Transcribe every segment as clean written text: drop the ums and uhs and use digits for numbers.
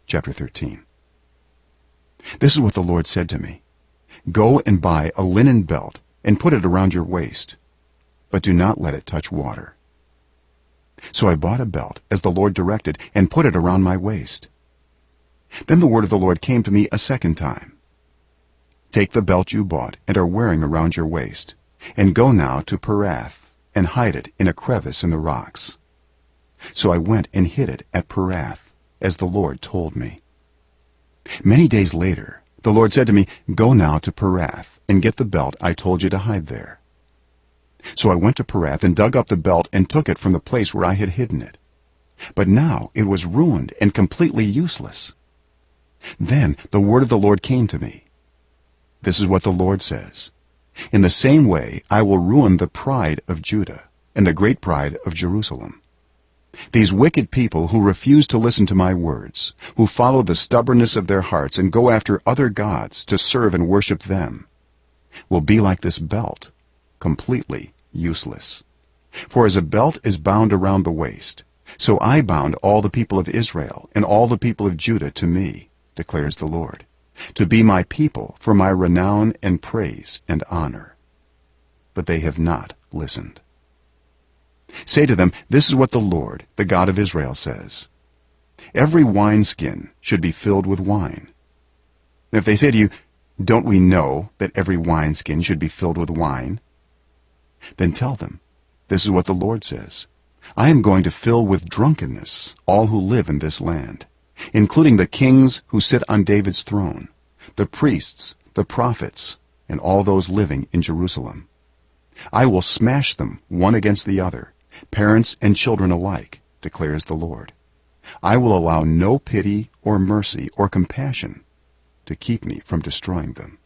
chapter 13. This is what the Lord said to me: Go and buy a linen belt and put it around your waist, but do not let it touch water. So I bought a belt as the Lord directed and put it around my waist. Then the word of the Lord came to me a second time: Take the belt you bought and are wearing around your waist, and go now to Perath and hide it in a crevice in the rocks. So I went and hid it at Perath, as the Lord told me. Many days later the Lord said to me, Go now to Perath and get the belt I told you to hide there. So I went to Perath and dug up the belt and took it from the place where I had hidden it. But now it was ruined and completely useless. Then the word of the Lord came to me: This is what the Lord says: In the same way I will ruin the pride of Judah and the great pride of Jerusalem. These wicked people who refuse to listen to my words, who follow the stubbornness of their hearts and go after other gods to serve and worship them, will be like this belt, completely useless. For as a belt is bound around the waist, so I bound all the people of Israel and all the people of Judah to me, declares the Lord, to be my people for my renown and praise and honor. But they have not listened. Say to them, This is what the Lord, the God of Israel, says: Every wineskin should be filled with wine. And if they say to you, Don't we know that every wineskin should be filled with wine? Then tell them, This is what the Lord says: I am going to fill with drunkenness all who live in this land, including the kings who sit on David's throne, the priests, the prophets, and all those living in Jerusalem. I will smash them one against the other, parents and children alike, declares the Lord. I will allow no pity or mercy or compassion to keep me from destroying them.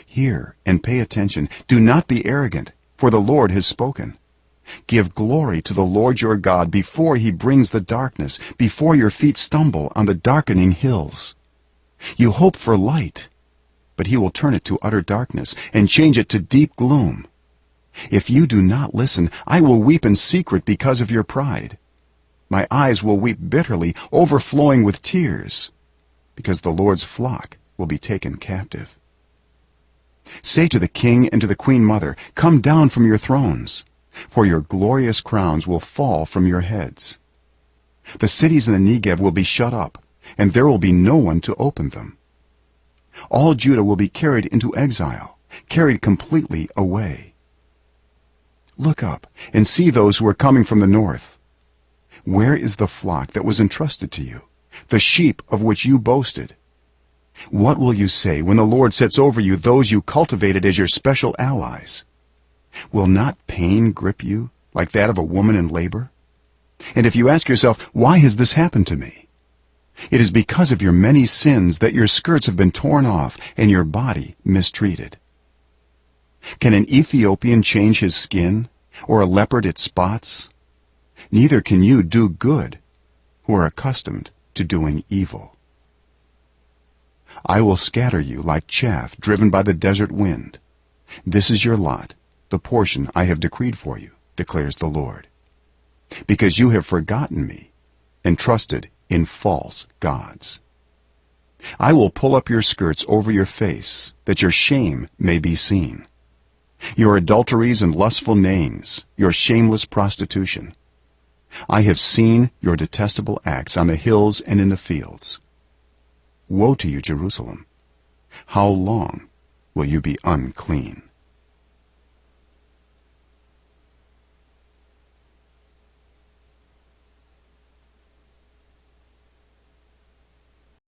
Hear and pay attention. Do not be arrogant, for the Lord has spoken. Give glory to the Lord your God before he brings the darkness, before your feet stumble on the darkening hills. You hope for light, but he will turn it to utter darkness and change it to deep gloom. If you do not listen, I will weep in secret because of your pride. My eyes will weep bitterly, overflowing with tears, because the Lord's flock will be taken captive. Say to the king and to the queen mother, Come down from your thrones, for your glorious crowns will fall from your heads. The cities in the Negev will be shut up, and there will be no one to open them. All Judah will be carried into exile, carried completely away. Look up and see those who are coming from the north. Where is the flock that was entrusted to you, the sheep of which you boasted? What will you say when the Lord sets over you those you cultivated as your special allies? Will not pain grip you like that of a woman in labor? And if you ask yourself, Why has this happened to me? It is because of your many sins that your skirts have been torn off and your body mistreated. Can an Ethiopian change his skin, or a leopard its spots? Neither can you do good, who are accustomed to doing evil. I will scatter you like chaff driven by the desert wind. This is your lot, the portion I have decreed for you, declares the Lord. Because you have forgotten me and trusted in false gods. I will pull up your skirts over your face, that your shame may be seen. Your adulteries and lustful neighings, your shameless prostitution. I have seen your detestable acts on the hills and in the fields. Woe to you, Jerusalem! How long will you be unclean?